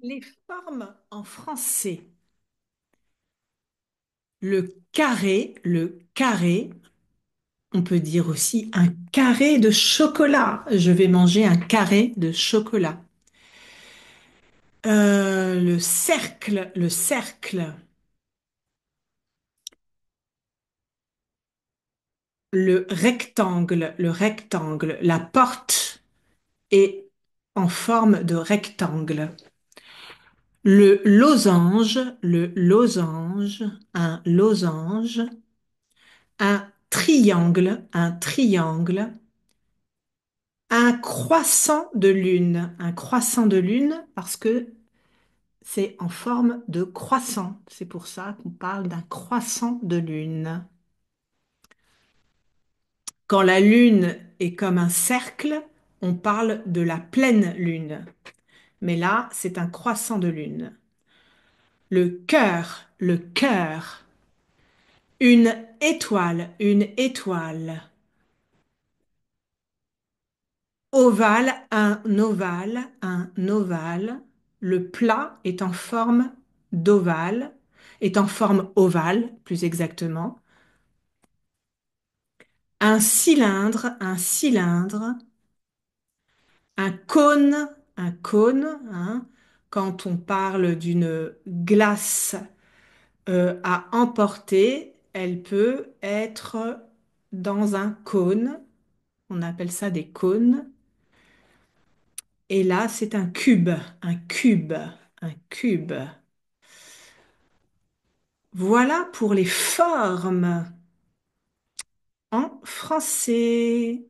Les formes en français. Le carré, on peut dire aussi un carré de chocolat. Je vais manger un carré de chocolat. Le cercle, le rectangle, la porte est en forme de rectangle. Le losange, un triangle, un croissant de lune parce que c'est en forme de croissant. C'est pour ça qu'on parle d'un croissant de lune. Quand la lune est comme un cercle, on parle de la pleine lune. Mais là, c'est un croissant de lune. Le cœur, une étoile. Un ovale. Le plat est en forme d'ovale, est en forme ovale, plus exactement. Un cylindre, un cône, hein, quand on parle d'une glace à emporter, elle peut être dans un cône. On appelle ça des cônes. Et là, c'est un cube, un cube. Voilà pour les formes en français.